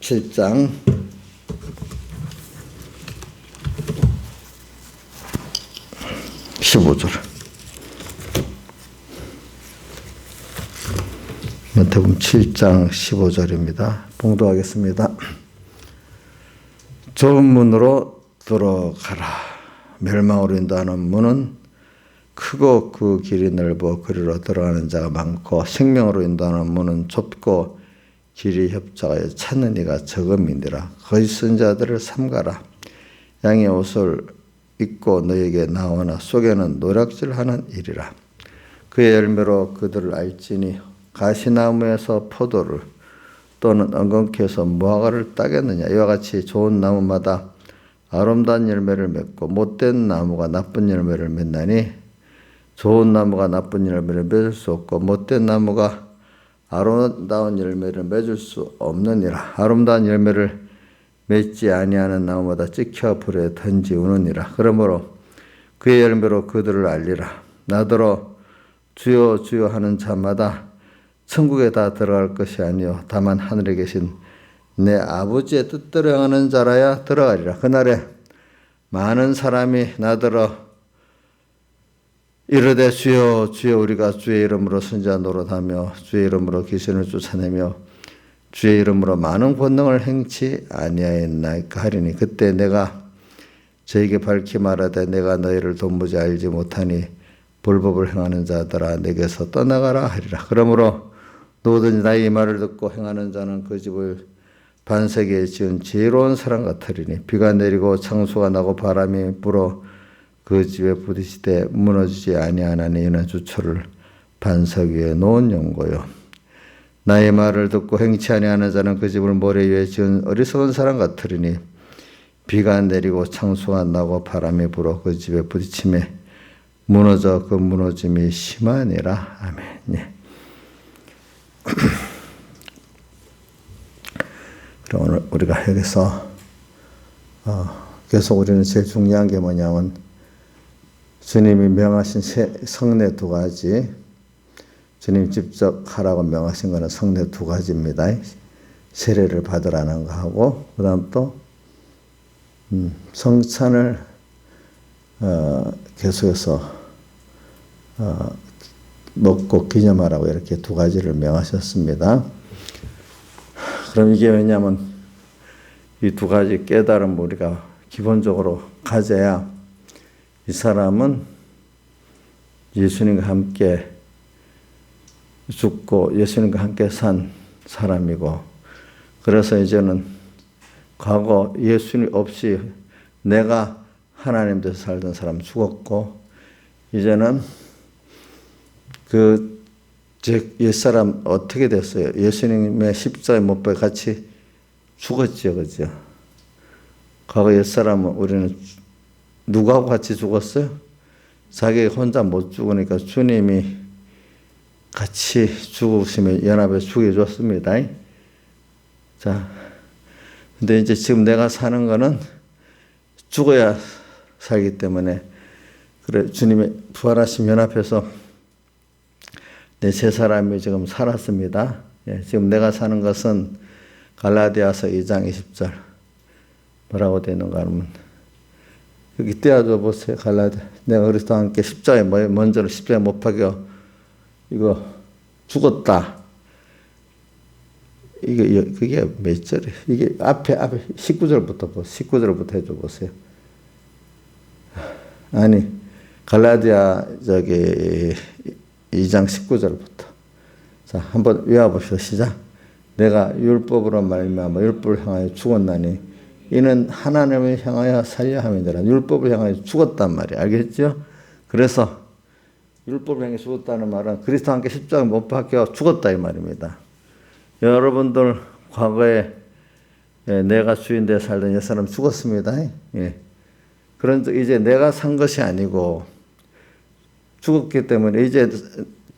7장 15절. 마태복음 7장 15절입니다. 봉독하겠습니다. 좁은 문으로 들어가라. 멸망으로 인도하는 문은 크고 그 길이 넓어 그리로 들어가는 자가 많고, 생명으로 인도하는 문은 좁고 길이 협착하여 찾는 이가 적음이니라. 거짓 선지자들을 삼가라. 양의 옷을 입고 너에게 나오나 속에는 노략질하는 일이라. 그의 열매로 그들을 알지니 가시나무에서 포도를 또는 엉겅퀴에서 무화과를 따겠느냐. 이와 같이 좋은 나무마다 아름다운 열매를 맺고 못된 나무가 나쁜 열매를 맺나니, 좋은 나무가 나쁜 열매를 맺을 수 없고 못된 나무가 아름다운 열매를 맺을 수 없느니라. 아름다운 열매를 맺지 아니하는 나무마다 찍혀 불에 던지우느니라. 그러므로 그의 열매로 그들을 알리라. 나더러 주여 주여 하는 자마다 천국에 다 들어갈 것이 아니요 다만 하늘에 계신 내 아버지의 뜻대로 행하는 자라야 들어가리라. 그날에 많은 사람이 나더러 이르되 주여 주여 우리가 주의 이름으로 선지자 노릇하며 주의 이름으로 귀신을 쫓아내며 주의 이름으로 많은 권능을 행치 아니하였나이까 하리니, 그때 내가 저에게 밝히 말하되 내가 너희를 도무지 알지 못하니 불법을 행하는 자들아 내게서 떠나가라 하리라. 그러므로 누구든지 나의 이 말을 듣고 행하는 자는 그 집을 반세기에 지은 지혜로운 사람 같으리니, 비가 내리고 창수가 나고 바람이 불어 그 집에 부딪히되 무너지지 아니하나니 이는 주초를 반석 위에 놓은 연고요. 나의 말을 듣고 행치 아니하는 자는 그 집을 모래 위에 지은 어리석은 사람 같으리니, 비가 내리고 창수가 나고 바람이 불어 그 집에 부딪히매 무너져 그 무너짐이 심하니라. 아멘. 예. 그럼 오늘 우리가 여기서 계속 우리는 제일 중요한 게 뭐냐면, 주님이 명하신 성례 두 가지, 주님 직접 하라고 명하신 거는 성례 두 가지입니다. 세례를 받으라는 거 하고, 그 다음 또 성찬을 계속해서 먹고 기념하라고 이렇게 두 가지를 명하셨습니다. 그럼 이게 왜냐하면 이 두 가지 깨달음을 우리가 기본적으로 가져야 이 사람은 예수님과 함께 죽고 예수님과 함께 산 사람이고, 그래서 이제는 과거 예수님 없이 내가 하나님 돼서 살던 사람 죽었고, 이제는 그 옛사람 어떻게 됐어요? 예수님의 십자가에 못 박혀 같이 죽었죠, 그죠? 과거 옛사람은 우리는 누구하고 같이 죽었어요? 자기 혼자 못 죽으니까 주님이 같이 죽으시면 연합해 죽여줬습니다. 자, 근데 이제 지금 내가 사는 거는 죽어야 살기 때문에, 그래, 주님이 부활하신 연합해서 내 새 사람이 지금 살았습니다. 예, 지금 내가 사는 것은 갈라디아서 2장 20절 뭐라고 되어 있는가 하면, 여기 떼어줘 보세요. 갈라디아. 내가 그리스도와 함께 십자가에 먼저는 십자가에 못 박혀 이거 죽었다. 이게 그게 몇 절이에요? 이게 앞에 19절부터 보세요. 19절부터 해줘 보세요. 아니 갈라디아 저기 2장 19절부터. 자, 한번 외워봅시다. 시작. 내가 율법으로 말미암아 율법을 향하여 죽었나니 이는 하나님을 향하여 살려 함이니라. 율법을 향하여 죽었단 말이에요. 알겠죠? 그래서 율법을 향해 죽었다는 말은 그리스도와 함께 십자가에 못 박혀 죽었다 이 말입니다. 여러분들 과거에 내가 주인 되어 살던 옛사람 죽었습니다. 예. 그런데 이제 내가 산 것이 아니고 죽었기 때문에 이제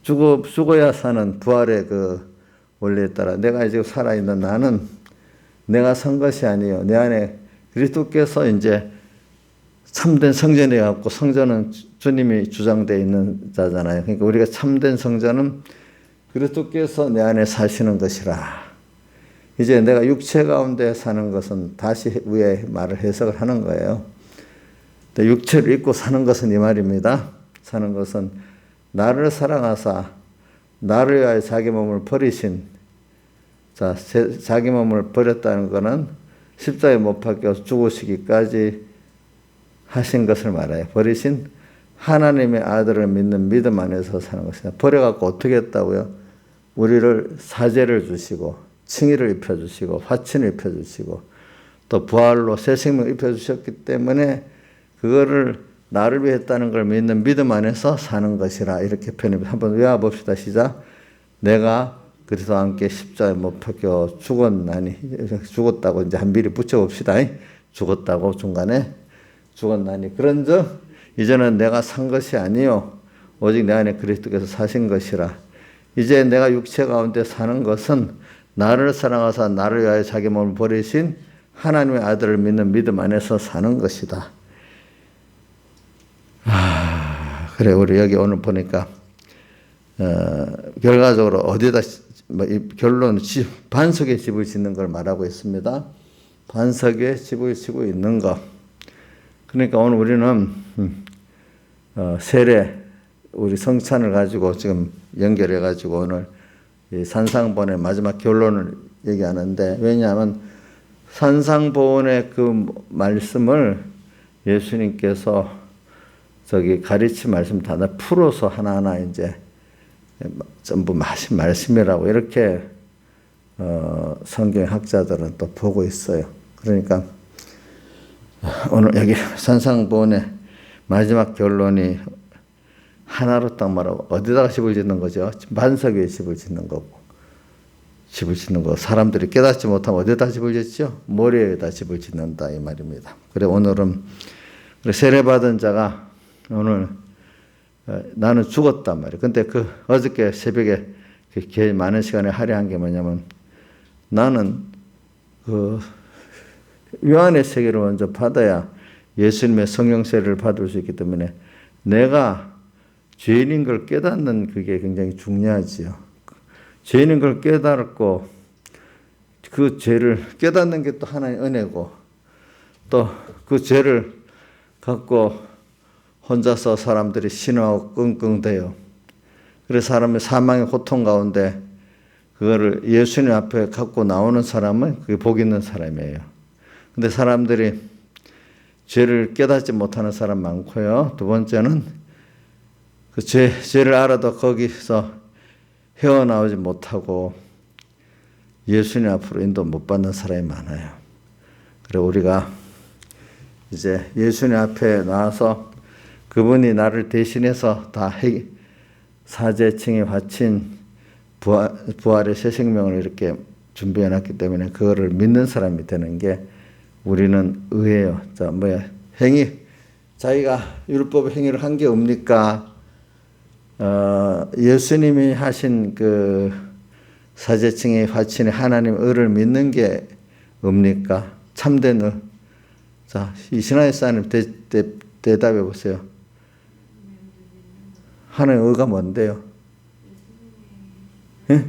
죽어야 사는 부활의 그 원리에 따라 내가 이제 살아있는 나는 내가 산 것이 아니에요. 내 안에 그리스도께서 이제 참된 성전이 갖고, 성전은 주님이 주장되어 있는 자잖아요. 그러니까 우리가 참된 성전은 그리스도께서 내 안에 사시는 것이라. 이제 내가 육체 가운데 사는 것은 다시 위에 말을 해석을 하는 거예요. 육체를 입고 사는 것은 이 말입니다. 사는 것은 나를 사랑하사 나를 위하여 자기 몸을 버리신, 자, 자기 몸을 버렸다는 것은 십자가에 못 박혀 죽으시기까지 하신 것을 말해요. 버리신 하나님의 아들을 믿는 믿음 안에서 사는 것이다. 버려갖고 어떻게 했다고요? 우리를 사죄를 주시고 칭의를 입혀주시고 화친을 입혀주시고 또 부활로 새 생명을 입혀주셨기 때문에 그거를 나를 위해 했다는 걸 믿는 믿음 안에서 사는 것이라 이렇게 표현합니다. 한번 외워봅시다. 시작. 내가 그리스도와 함께 십자가에 못 박혀 죽었나니, 죽었다고 이제 한 미리 붙여봅시다. 죽었다고 중간에 죽었나니 그런즉 이제는 내가 산 것이 아니요 오직 내 안에 그리스도께서 사신 것이라. 이제 내가 육체 가운데 사는 것은 나를 사랑하사 나를 위하여 자기 몸을 버리신 하나님의 아들을 믿는 믿음 안에서 사는 것이다. 그래 우리 여기 오늘 보니까 결과적으로 어디다 결론은 반석에 집을 짓는 걸 말하고 있습니다. 반석에 집을 지고 있는 것. 그러니까 오늘 우리는 세례 우리 성찬을 가지고 지금 연결해 가지고 오늘 이 산상보훈의 마지막 결론을 얘기하는데, 왜냐하면 산상보훈의 그 말씀을 예수님께서 저기 가르친 말씀 다 풀어서 하나하나 이제 전부 말씀이라고 이렇게 성경학자들은 또 보고 있어요. 그러니까 오늘 여기 산상보훈의 마지막 결론이 하나로 딱 말하고 어디다가 집을 짓는 거죠? 반석 위에 집을 짓는 거고, 집을 짓는 거. 사람들이 깨닫지 못하면 어디다 집을 짓죠? 모래에다 집을 짓는다 이 말입니다. 그래 오늘은 세례받은 자가 오늘 나는 죽었단 말이에요. 근데 그 어저께 새벽에 그 많은 시간에 할애한 게 뭐냐면, 나는 그 요한의 세계를 먼저 받아야 예수님의 성령 세례를 받을 수 있기 때문에 내가 죄인인 걸 깨닫는 그게 굉장히 중요하지요. 죄인인 걸 깨닫고 그 죄를 깨닫는 게 또 하나의 은혜고, 또 그 죄를 갖고 혼자서 사람들이 신어하고 끙끙대요. 그래서 사람의 사망의 고통 가운데 그거를 예수님 앞에 갖고 나오는 사람은 그게 복 있는 사람이에요. 근데 사람들이 죄를 깨닫지 못하는 사람 많고요. 두 번째는 그 죄를 알아도 거기서 헤어나오지 못하고 예수님 앞으로 인도 못 받는 사람이 많아요. 그래 우리가 이제 예수님 앞에 나와서 그분이 나를 대신해서 다 사죄, 칭의, 화친, 부활의 새 생명을 이렇게 준비해 놨기 때문에 그거를 믿는 사람이 되는 게 우리는 의예요. 자, 행위, 자기가 율법 행위를 한 게 옵니까? 예수님이 하신 그 사죄칭의 화친의 하나님 의를 믿는 게 옵니까? 참된 의. 자, 이 신하의 사님 대답해 보세요. 하나님의 의가 뭔데요? 예?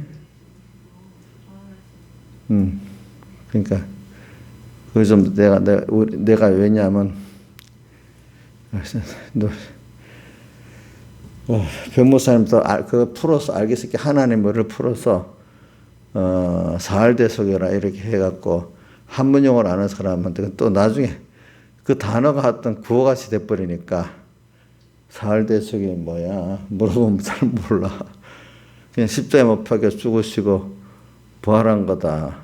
그러니까 그 좀 내가 왜냐하면 변모사님도 그 풀어서 알겠을게 하나님 의를 풀어서 사할대속이라 이렇게 해갖고 한문용어를 아는 사람한테 또 나중에 그 단어가 어떤 구어같이 돼버리니까 사할대속이 뭐야 물어보면 잘 몰라. 그냥 십자가에 못 박혀 죽으시고 부활한 거다.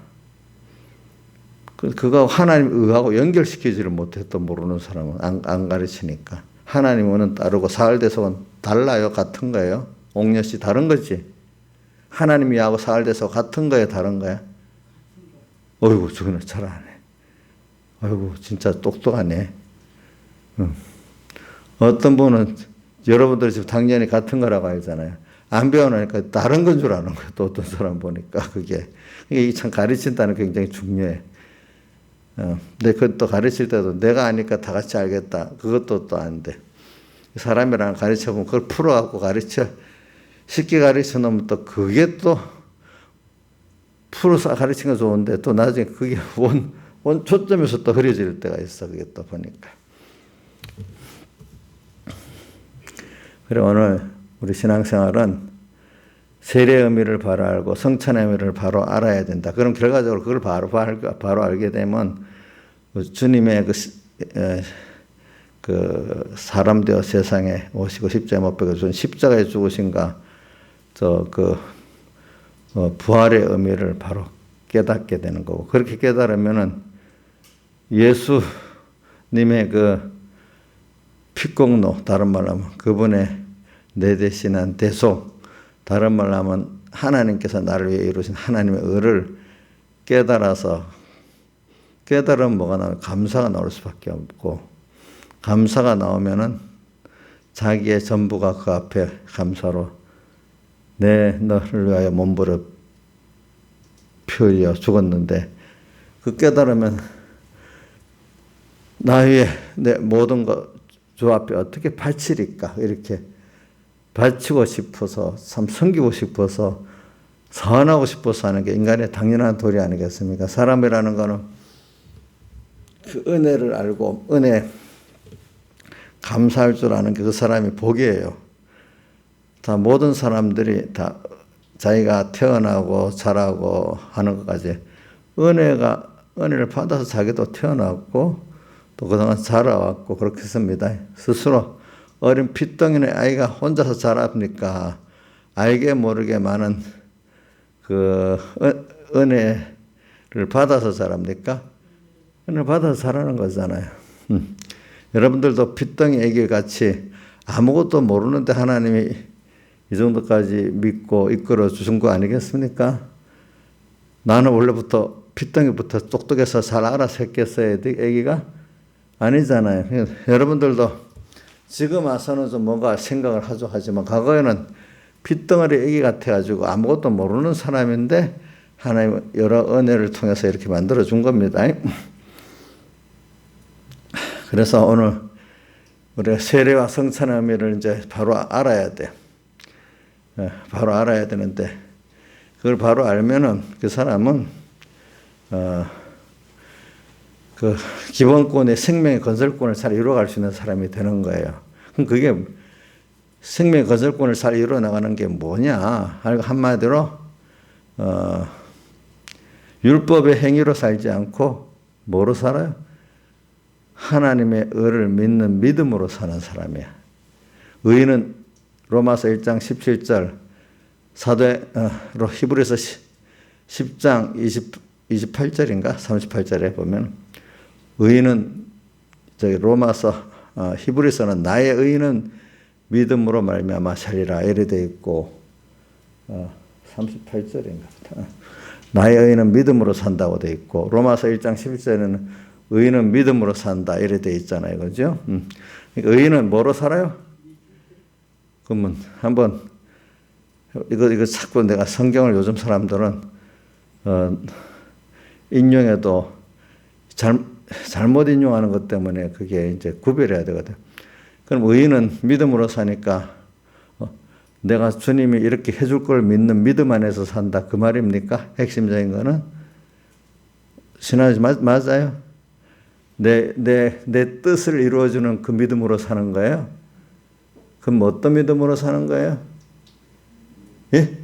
그거 하나님 의하고 연결시키지를 못했던 모르는 사람은 안 가르치니까. 하나님 의는 따르고 사할대속은 달라요? 같은 거예요? 옥녀씨 다른 거지? 하나님 의하고 사할대속 같은 거예요? 다른 거야? 어이구 저거는 잘 안 해. 아이고 진짜 똑똑하네. 어떤 분은 여러분들 지금 당연히 같은 거라고 알잖아요. 안 배워놓으니까 다른 건 줄 아는 거예요. 또 어떤 사람 보니까 그게 참 가르친다는 게 굉장히 중요해. 근데 그것도 가르칠 때도 내가 아니까 다 같이 알겠다. 그것도 또 안 돼. 사람이랑 가르쳐보면 그걸 풀어갖고 쉽게 가르쳐 놓으면 또 그게 또 풀어서 가르치는 거 좋은데 또 나중에 그게 원 초점에서 또 흐려질 때가 있어. 그게 또 보니까. 그래 오늘 우리 신앙생활은 세례의 의미를 바로 알고 성찬의 의미를 바로 알아야 된다. 그럼 결과적으로 그걸 바로 알게 되면 주님의 그 사람 되어 세상에 오시고 십자가에 못 박혀 주신 십자가에 죽으신가 부활의 의미를 바로 깨닫게 되는 거고, 그렇게 깨달으면은 예수님의 그 피공로, 다른 말로 하면 그분의 내 대신한 대속, 다른 말로 하면 하나님께서 나를 위해 이루신 하나님의 의를 깨달으면 뭐가 나오면 감사가 나올 수밖에 없고, 감사가 나오면은 자기의 전부가 그 앞에 감사로 너를 위하여 몸부려 피 흘려 죽었는데, 그 깨달으면 나 위에 내 모든 것 주 앞에 어떻게 바치리까, 이렇게 바치고 싶어서, 참 섬기고 싶어서, 선하고 싶어서 하는 게 인간의 당연한 도리 아니겠습니까? 사람이라는 거는 그 은혜를 알고 은혜 감사할 줄 아는 게 그 사람이 복이에요. 다 모든 사람들이 다 자기가 태어나고 자라고 하는 것까지 은혜를 받아서 자기도 태어났고 또 그동안 자라왔고 그렇게 했습니다. 스스로 어린 핏덩이의 아이가 혼자서 자랍니까? 알게 모르게 많은 그 은혜를 받아서 자랍니까? 은혜를 받아서 자라는 거잖아요. 여러분들도 핏덩이 애기 같이 아무것도 모르는데 하나님이 이 정도까지 믿고 이끌어 주신 거 아니겠습니까? 나는 원래부터 핏덩이부터 똑똑해서 잘 알아서 했겠어요, 애기가? 아니잖아요. 여러분들도 지금 와서는 좀 뭔가 생각을 하죠. 하지만 과거에는 핏덩어리 애기 같아가지고 아무것도 모르는 사람인데 하나님 여러 은혜를 통해서 이렇게 만들어 준 겁니다. 그래서 오늘 우리가 세례와 성찬의 의미를 이제 바로 알아야 돼. 바로 알아야 되는데, 그걸 바로 알면은 그 사람은 그 기본권의 생명의 건설권을 잘 이루어갈 수 있는 사람이 되는 거예요. 그럼 그게 생명의 건설권을 잘 이루어 나가는 게 뭐냐? 한마디로 율법의 행위로 살지 않고 뭐로 살아요? 하나님의 의를 믿는 믿음으로 사는 사람이야. 의는 로마서 1장 17절, 사도로 히브리서 10장 28절인가 38절에 보면 의는 로마서 히브리서는 나의 의는 믿음으로 말미암아 살리라 이래 돼 있고 38절인가 나의 의는 믿음으로 산다고 돼 있고 로마서 1장 11절에는 의는 믿음으로 산다 이래 돼 있잖아요. 그죠? 그러니까 의는 뭐로 살아요? 그러면 한번 이거 자꾸 내가 성경을 요즘 사람들은 인용해도 잘못 인용하는 것 때문에 그게 이제 구별해야 되거든. 그럼 의인은 믿음으로 사니까 내가 주님이 이렇게 해줄 걸 믿는 믿음 안에서 산다 그 말입니까? 핵심적인 거는 신하지 맞아요. 내 뜻을 이루어주는 그 믿음으로 사는 거예요. 그럼 어떤 믿음으로 사는 거예요? 예?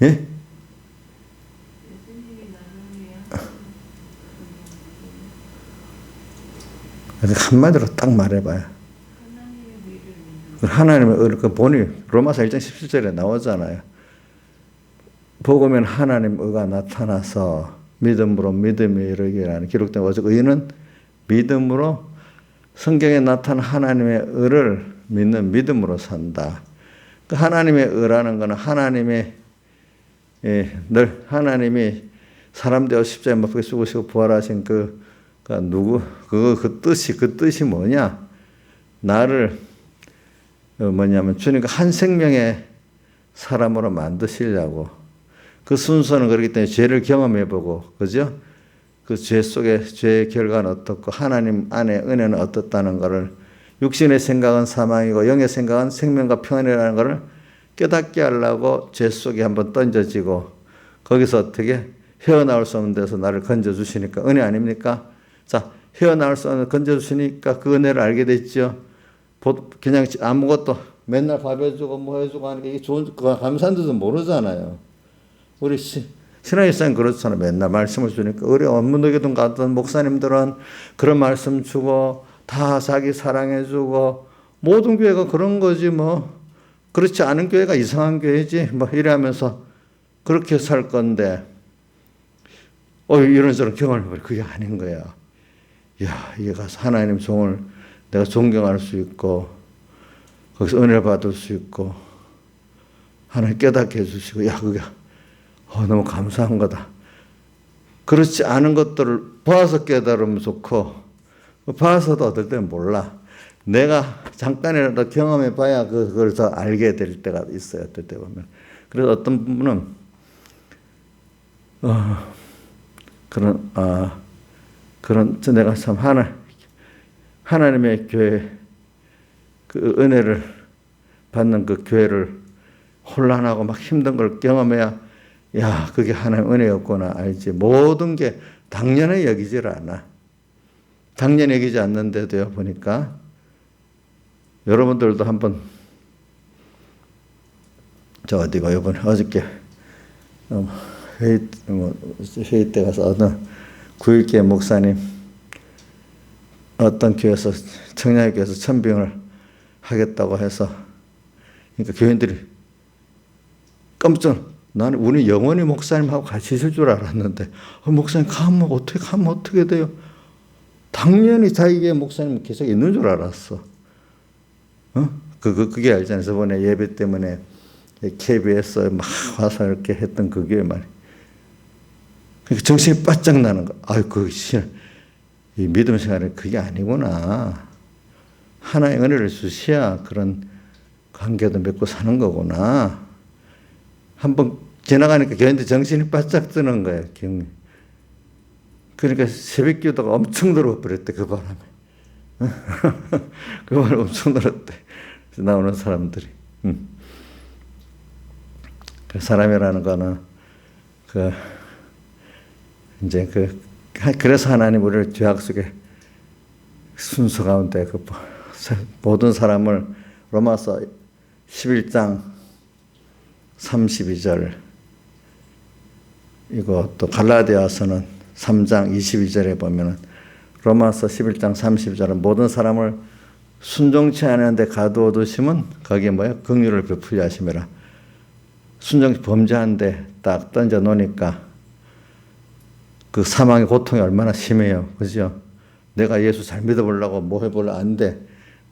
예? 한마디로 딱 말해봐요. 하나님의 의를 그 본이 로마서 1장 17절에 나오잖아요. 복음에는 하나님 의가 나타나서 믿음으로 믿음에 이르기라는 기록된 오직 의는 믿음으로 성경에 나타난 하나님의 의를 믿는 믿음으로 산다. 그 하나님의 의라는 것은 하나님이 사람 되어 십자가에 못 박혀 죽으시고 부활하신 그 뜻이 뭐냐? 나를 뭐냐면 주님과 한 생명의 사람으로 만드시려고. 그 순서는 그렇기 때문에 죄를 경험해보고, 그죠? 그 죄 속에 죄의 결과는 어떻고 하나님 안에 은혜는 어떻다는 것을, 육신의 생각은 사망이고 영의 생각은 생명과 평안이라는 것을 깨닫게 하려고 죄 속에 한번 던져지고 거기서 어떻게 헤어나올 수 없는 데서 나를 건져주시니까 은혜 아닙니까? 자, 헤어나올 수 없는 건져주시니까 그 은혜를 알게 됐죠. 그냥 아무것도 맨날 밥 해주고 뭐 해주고 하니까 이게 좋은, 감사한 줄도 모르잖아요. 우리 신앙일상 그렇잖아요. 맨날 말씀을 주니까. 우리 업무노기든 같은 목사님들은 그런 말씀 주고 다 자기 사랑해주고 모든 교회가 그런 거지 뭐. 그렇지 않은 교회가 이상한 교회지 뭐 이래하면서 그렇게 살 건데 이런저런 경험을 해버려. 그게 아닌 거야. 야, 이게 가서 하나님 종을 내가 존경할 수 있고 거기서 은혜를 받을 수 있고 하나님 깨닫게 해주시고 야, 그게 너무 감사한 거다. 그렇지 않은 것들을 봐서 깨달으면 좋고 봐서도 어떨 때는 몰라. 내가 잠깐이라도 경험해 봐야 그걸 더 알게 될 때가 있어요. 어떨 때 보면. 그래서 어떤 분은 내가 참 하나님의 교회 그 은혜를 받는 그 교회를 혼란하고 막 힘든 걸 경험해야 야, 그게 하나님 은혜였구나 알지. 모든 게 당연히 여기질 않아. 당연히 여기지 않는데도요, 보니까 여러분들도 한번 이번에 어저께 회의 때 가서 어느 9.19 목사님 어떤 교회에서 청량교회에서 천빙을 하겠다고 해서 그러니까 교인들이 깜짝 나는 우리 영원히 목사님하고 같이 있을 줄 알았는데 목사님 가면 어떻게 돼요? 당연히 자기의 목사님 계속 있는 줄 알았어. 그게 알잖아요. 저번에 예배 때문에 KBS에 막 와서 이렇게 했던 그 교회 말이에요. 그러니까 정신이 바짝 나는 거. 이 믿음 생활은 그게 아니구나. 하나의 은혜를 주셔야 그런 관계도 맺고 사는 거구나. 한번 지나가니까 교인들 정신이 바짝 드는 거예요. 그러니까 새벽 기도가 엄청 들어버렸대, 그 바람에. 그 바람에 엄청 들었대. 나오는 사람들이. 그 사람이라는 거는, 그래서 하나님 우리를 죄악 속에 순서 가운데 모든 사람을 로마서 11장 32절 이거 또 갈라디아서는 3장 22절에 보면은 로마서 11장 32절은 모든 사람을 순종치 않으는데 가두어 두시면 거기에 뭐예요? 긍휼을 베풀려 하심이라. 순종 범죄한데 딱 던져 놓으니까 그 사망의 고통이 얼마나 심해요. 그죠? 내가 예수 잘 믿어보려고 뭐 해보려고 안 돼.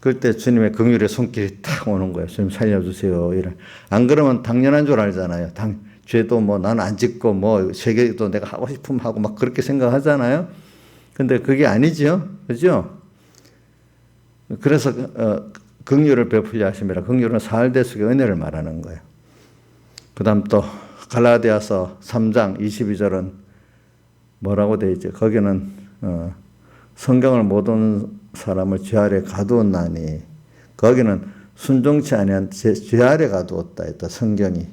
그때 주님의 긍휼의 손길이 탁 오는 거예요. 주님 살려주세요. 이래. 안 그러면 당연한 줄 알잖아요. 죄도 뭐 나는 안 짓고 뭐 세계도 내가 하고 싶으면 하고 막 그렇게 생각하잖아요. 근데 그게 아니죠. 그죠? 그래서 긍휼을 베풀려 하심이라. 긍휼은 사흘대 속의 은혜를 말하는 거예요. 그 다음 또 갈라디아서 3장 22절은 뭐라고 되어 있죠? 거기는 성경을 모든 사람을 죄 아래 가두었나니 거기는 순종치 아니한 죄 아래 가두었다 했다. 성경이.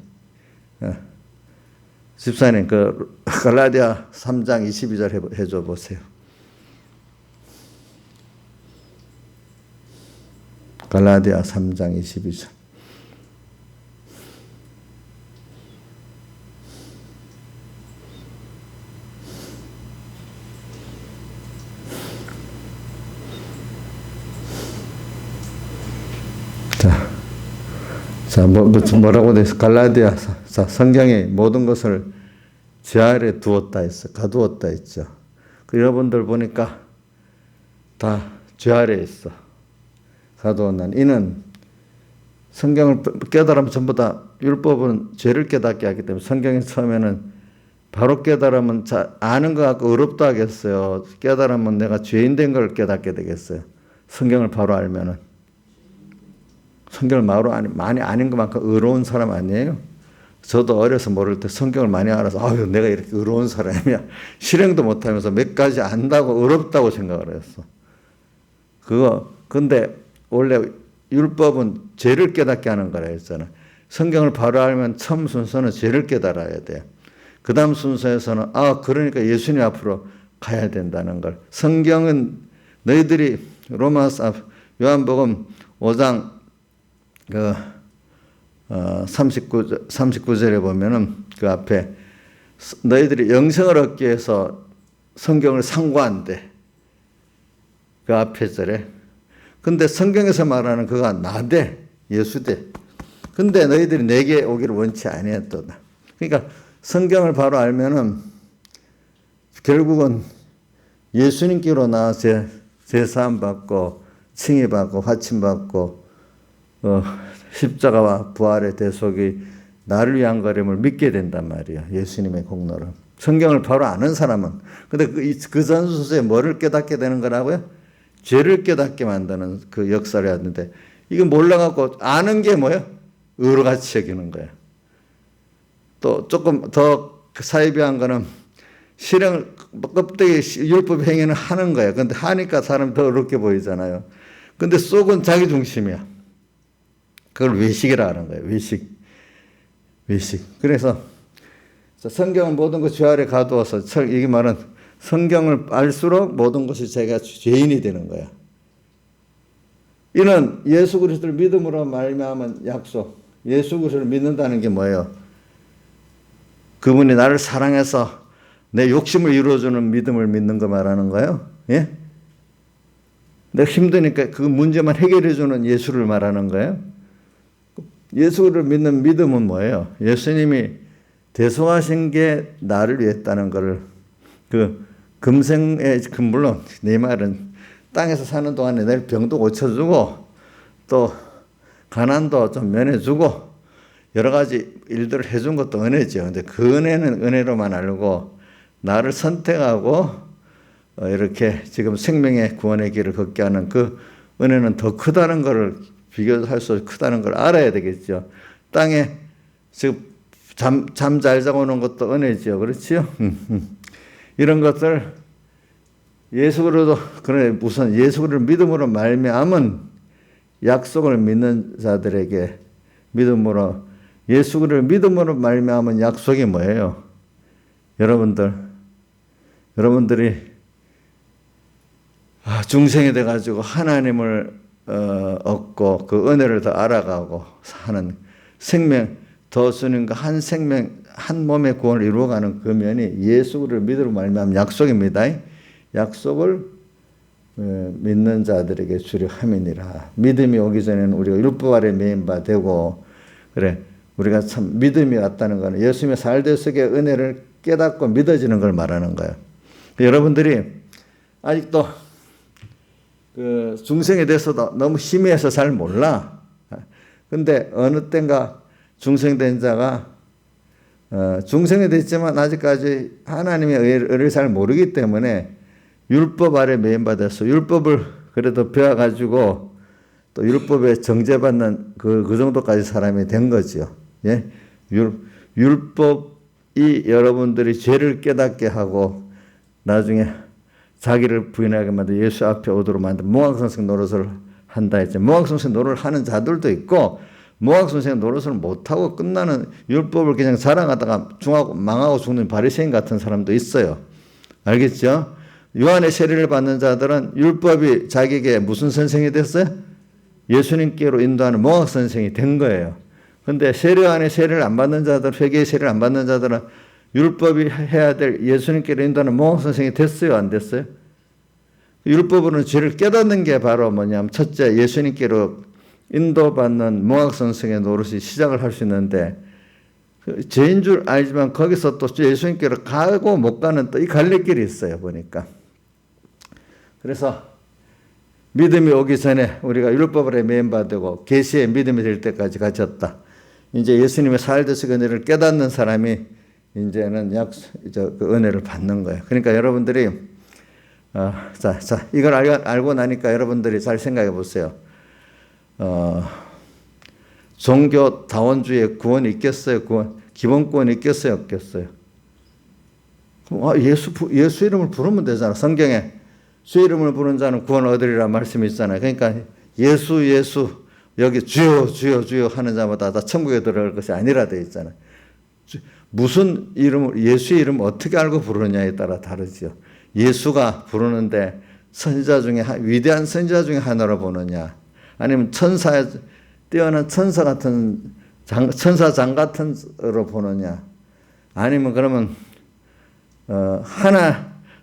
집사님 그 갈라디아 3장 22절 해줘 보세요. 갈라디아 3장 22절. 자, 뭐라고 돼 있어? 갈라디아, 자, 성경에 모든 것을 죄 아래 두었다 했어. 가두었다 했죠. 여러분들 보니까 다 죄 아래 있어. 가두었나니. 이는 성경을 깨달으면 전부 다 율법은 죄를 깨닫게 하기 때문에 성경이 처음에는 바로 깨달으면 아는 것 같고 어렵다 하겠어요. 깨달으면 내가 죄인 된 걸 깨닫게 되겠어요. 성경을 바로 알면은. 성경을 많이 아는 것만큼 의로운 사람 아니에요? 저도 어려서 모를 때 성경을 많이 알아서 내가 이렇게 의로운 사람이야. 실행도 못하면서 몇 가지 안다고 어렵다고 생각을 했어. 근데 원래 율법은 죄를 깨닫게 하는 거라 했잖아. 성경을 바로 알면 처음 순서는 죄를 깨달아야 돼요. 그 다음 순서에서는 그러니까 예수님 앞으로 가야 된다는 걸. 성경은 너희들이 요한복음 5장 39절에 보면은 그 앞에 너희들이 영생을 얻기 위해서 성경을 상고한대. 그 앞에 절에. 근데 성경에서 말하는 그가 나대, 예수대. 근데 너희들이 내게 오기를 원치 아니했도다. 그러니까 성경을 바로 알면은 결국은 예수님께로 나와서 제사함 받고 칭의 받고 화침 받고 십자가와 부활의 대속이 나를 위한 거림을 믿게 된단 말이에요. 예수님의 공로를. 성경을 바로 아는 사람은. 근데 그 전순서에 뭐를 깨닫게 되는 거라고요? 죄를 깨닫게 만드는 그 역사를 하는데 이거 몰라갖고 아는 게 뭐예요? 의로같이 여기는 거예요. 또 조금 더 사이비한 거는 실행을 껍데기 율법 행위는 하는 거예요. 근데 하니까 사람이 더 어렵게 보이잖아요. 근데 속은 자기 중심이야. 그걸 외식이라 하는 거예요. 외식. 그래서 성경은 모든 것 죄 아래 가두어서 이 말은 성경을 알수록 모든 것이 제가 죄인이 되는 거야. 이는 예수 그리스도를 믿음으로 말미암은 약속. 예수 그리스도를 믿는다는 게 뭐예요? 그분이 나를 사랑해서 내 욕심을 이루어주는 믿음을 믿는 거 말하는 거예요. 예? 내가 힘드니까 그 문제만 해결해주는 예수를 말하는 거예요. 예수를 믿는 믿음은 뭐예요? 예수님이 대속하신 게 나를 위했다는 것을 금생에 물론 내 말은 땅에서 사는 동안에 내 병도 고쳐주고 또 가난도 좀 면해주고 여러 가지 일들을 해준 것도 은혜죠. 근데 그 은혜는 은혜로만 알고 나를 선택하고 이렇게 지금 생명의 구원의 길을 걷게 하는 그 은혜는 더 크다는 것을 비교할 수 크다는 걸 알아야 되겠죠. 땅에 지금 잠 잘 자고 오는 것도 은혜죠. 그렇지요? 이런 것들 예수 그리스도 그래 우선 예수 그리스도를 믿음으로 말미암은 약속을 믿는 자들에게 믿음으로 예수 그리스도를 믿음으로 말미암은 약속이 뭐예요? 여러분들이 중생이 돼가지고 하나님을 얻고 그 은혜를 더 알아가고 사는 생명 더 주님과 한 생명 한 몸의 구원을 이루어가는 그 면이 예수 그리스도를 믿음으로 말미암은 약속입니다. 약속을 믿는 자들에게 주려 함이니라. 믿음이 오기 전에는 우리가 율법 아래 매인 바 되고 그래 우리가 참 믿음이 왔다는 것은 예수님의 살대속의 은혜를 깨닫고 믿어지는 걸 말하는 거예요. 여러분들이 아직도 그 중생에 대해서도 너무 희미해서 잘 몰라. 근데 어느 땐가 중생된 자가 중생이 됐지만 아직까지 하나님의 의를 잘 모르기 때문에 율법 아래 매인받아서 율법을 그래도 배워가지고 또 율법에 정죄받는 그 정도까지 사람이 된 거죠. 예? 율법이 여러분들이 죄를 깨닫게 하고 나중에 자기를 부인하게 만들어 예수 앞에 오도록 만든 모학선생 노릇을 한다 했죠. 모학선생 노릇을 하는 자들도 있고 모학선생 노릇을 못하고 끝나는 율법을 그냥 자랑하다가 망하고 죽는 바리새인 같은 사람도 있어요. 알겠죠? 요한의 세례를 받는 자들은 율법이 자기에게 무슨 선생이 됐어요? 예수님께로 인도하는 모학선생이 된 거예요. 근데 세례 안에 세례를 안 받는 자들, 회개의 세례를 안 받는 자들은 율법이 해야 될 예수님께로 인도하는 모학선생이 됐어요? 안 됐어요? 율법으로는 죄를 깨닫는 게 바로 뭐냐면 첫째 예수님께로 인도받는 모학선생의 노릇이 시작을 할 수 있는데 죄인 줄 알지만 거기서 또 예수님께로 가고 못 가는 또 이 갈래길이 있어요 보니까. 그래서 믿음이 오기 전에 우리가 율법을 매인받고 계시에 믿음이 될 때까지 갇혔다. 이제 예수님의 살대식 은혜를 깨닫는 사람이 이제는 그 은혜를 받는 거예요. 그러니까 여러분들이 이걸 알고 나니까 여러분들이 잘 생각해 보세요. 종교다원주의에 구원이 있겠어요? 기본구원이 있겠어요? 없겠어요? 예수 이름을 부르면 되잖아. 성경에 주 이름을 부르는 자는 구원 얻으리라 말씀이 있잖아요. 그러니까 예수 여기 주여 주여 주여 하는 자마다 다 천국에 들어갈 것이 아니라 되어 있잖아요. 무슨 이름을, 예수의 이름을 어떻게 알고 부르느냐에 따라 다르지요. 예수가 부르는데 선지자 중에 위대한 선지자 중에 하나로 보느냐, 아니면 뛰어난 천사 같은 천사장 같은로 보느냐, 아니면 그러면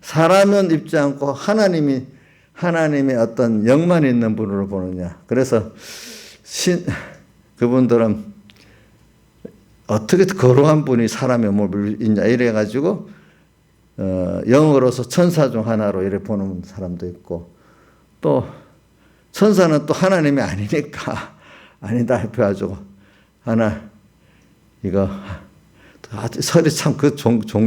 사람은 입지 않고 하나님의 어떤 영만 있는 분으로 보느냐. 그래서 그분들은 어떻게 거룩한 분이 사람의 몸을 있냐 이래가지고 영으로서 천사 중 하나로 이래 보는 사람도 있고, 또 천사는 또 하나님이 아니니까 아니다 해가지고 이거 설이 참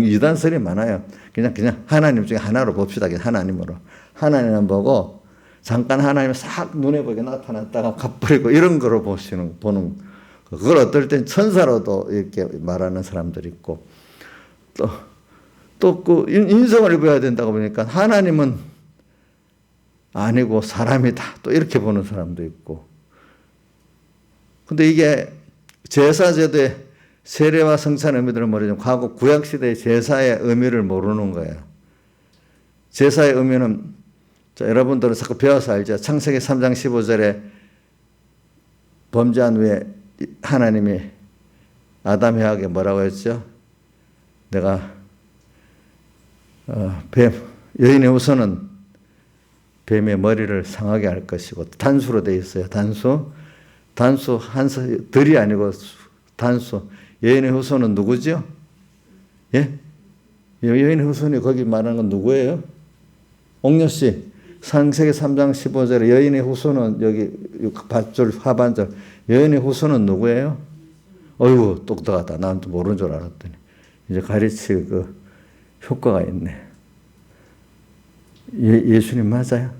이단설이 많아요. 그냥 하나님 중에 하나로 봅시다. 하나님으로. 하나님은 보고 잠깐 하나님이 싹 눈에 보이게 나타났다가 갚버리고 이런 거로 보는 그걸 어떨 땐 천사로도 이렇게 말하는 사람들이 있고, 또 그 인성을 입어야 된다고 보니까 하나님은 아니고 사람이다. 또 이렇게 보는 사람도 있고. 근데 이게 제사제도의 세례와 성찬의 의미들을 모르지만 과거 구약시대의 제사의 의미를 모르는 거예요. 제사의 의미는 여러분들은 자꾸 배워서 알죠. 창세기 3장 15절에 범죄한 후에 하나님이 아담 해하게 뭐라고 했죠? 내가 여인의 후손은 뱀의 머리를 상하게 할 것이고, 단수로 되어 있어요. 단수 들이 아니고 단수. 여인의 후손은 누구죠? 예? 여인의 후손이 거기 말하는 건 누구예요? 옥녀 씨. 창세기 3장 15절에 여인의 후손은 여기 밧줄 하반절 여인의 후손은 누구예요? 어이구 똑똑하다. 난 또 모르는 줄 알았더니 이제 가르칠 그 효과가 있네. 예수님 맞아요?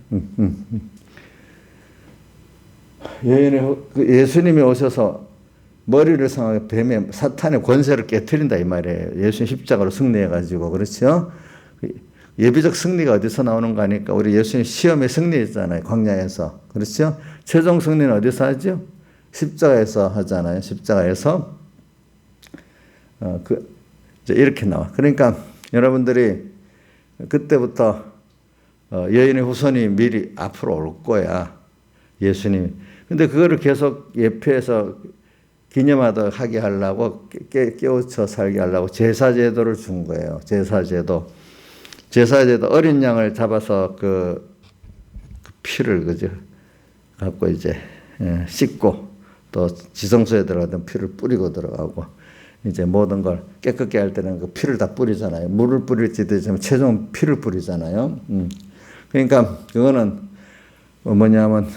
예수님이 오셔서 머리를 상하게 뱀의 사탄의 권세를 깨트린다 이 말이에요. 예수님 십자가로 승리해가지고. 그렇죠? 예비적 승리가 어디서 나오는 거 아니까 우리 예수님 시험에 승리했잖아요. 광야에서. 그렇죠? 최종 승리는 어디서 하죠? 십자가에서 하잖아요. 십자가에서. 이제 이렇게 나와. 그러니까 여러분들이 그때부터 여인의 후손이 미리 앞으로 올 거야. 예수님이. 근데 그거를 계속 예표해서 기념하도록 하게 하려고 깨우쳐 살게 하려고 제사제도를 준 거예요. 제사제도 어린 양을 잡아서 그 피를 그죠 갖고 이제 씻고 또 지성소에 들어가던 피를 뿌리고 들어가고, 이제 모든 걸 깨끗게 할 때는 그 피를 다 뿌리잖아요. 물을 뿌릴지도 최종 피를 뿌리잖아요. 그러니까 그거는 뭐냐면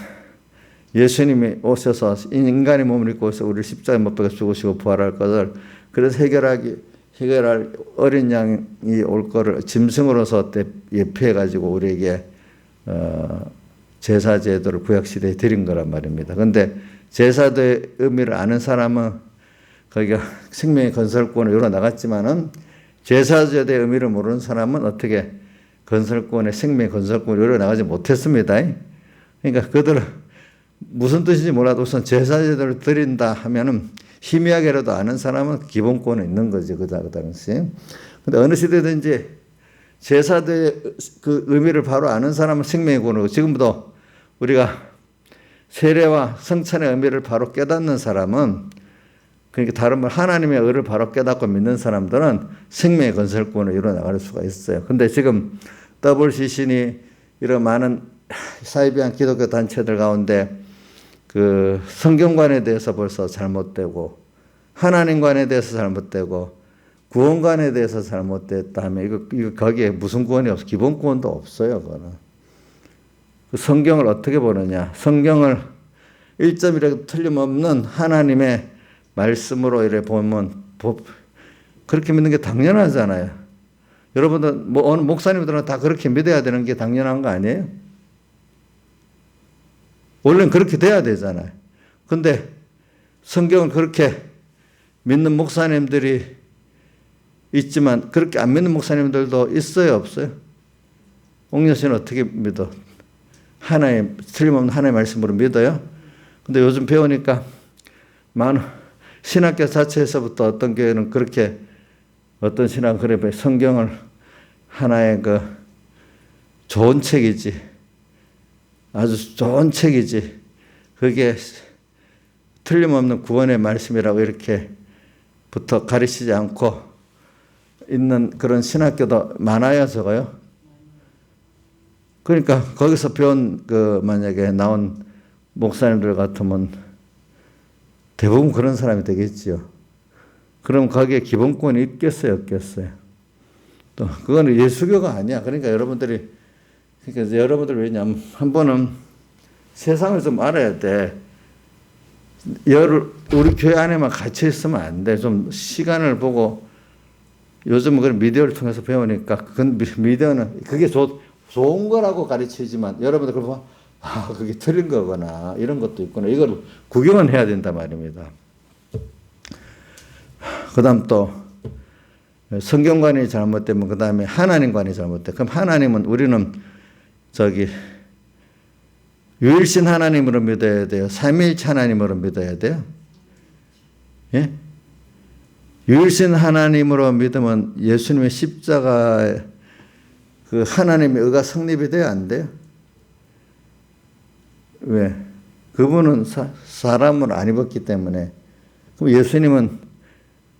예수님이 오셔서 인간의 몸을 입고 오셔서 우리를 십자가에 못 박아 죽으시고 부활할 것을, 그래서 해결할 어린 양이 올 거를 짐승으로서 예표해가지고 우리에게 제사제도를 구약시대에 드린 거란 말입니다. 그런데 제사도의 의미를 아는 사람은 거기가 생명의 건설권을 열어 나갔지만은 제사제도의 의미를 모르는 사람은 어떻게 생명의 건설권을 열어 나가지 못했습니다. 그러니까 그들은 무슨 뜻인지 몰라도 우선 제사제도를 드린다 하면은 희미하게라도 아는 사람은 기본권은 있는 거지, 그 당시. 근데 어느 시대든지 제사도의 그 의미를 바로 아는 사람은 생명의 권이고, 지금도 우리가 세례와 성찬의 의미를 바로 깨닫는 사람은, 그러니까 다른 말 하나님의 의를 바로 깨닫고 믿는 사람들은 생명의 건설권을 이뤄나갈 수가 있어요. 근데 지금 WCC니 이런 많은 사이비한 기독교 단체들 가운데 그 성경관에 대해서 벌써 잘못되고, 하나님관에 대해서 잘못되고, 구원관에 대해서 잘못됐다 하면 이거 거기에 무슨 구원이 없어? 기본 구원도 없어요. 그거는. 그 성경을 어떻게 보느냐? 성경을 1점이라도 틀림없는 하나님의 말씀으로 이래 보면 그렇게 믿는 게 당연하잖아요. 여러분들 어느 목사님들은 다 그렇게 믿어야 되는 게 당연한 거 아니에요? 원래는 그렇게 돼야 되잖아요. 근데 성경을 그렇게 믿는 목사님들이 있지만 그렇게 안 믿는 목사님들도 있어요, 없어요? 옥녀 씨는 어떻게 믿어? 틀림없는 하나의 말씀으로 믿어요? 근데 요즘 배우니까 많은 신학교 자체에서부터 어떤 교회는 그렇게 어떤 신학 그래 성경을 하나의 그 좋은 책이지, 아주 좋은 책이지, 그게 틀림없는 구원의 말씀이라고 이렇게부터 가르치지 않고 있는 그런 신학교도 많아요, 저거요. 그러니까 거기서 배운 그 만약에 나온 목사님들 같으면 대부분 그런 사람이 되겠지요. 그럼 거기에 기본권이 있겠어요, 없겠어요? 또 그거는 예수교가 아니야. 그러니까 여러분들 왜냐면 한 번은 세상을 좀 알아야 돼. 우리 교회 안에만 갇혀 있으면 안 돼. 좀 시간을 보고 요즘은 그런 미디어를 통해서 배우니까 그건 미디어는 그게 좋은 거라고 가르치지만 여러분들 그걸 보면 그게 틀린 거구나 이런 것도 있구나 이걸 구경은 해야 된단 말입니다. 그 다음 또 성경관이 잘못되면 그 다음에 하나님관이 잘못돼. 그럼 하나님은 우리는 유일신 하나님으로 믿어야 돼요? 삼위일체 하나님으로 믿어야 돼요? 예? 유일신 하나님으로 믿으면 예수님의 십자가 그 하나님의 의가 성립이 돼야 안 돼요? 왜? 그분은 사람을 안 입었기 때문에. 그럼 예수님은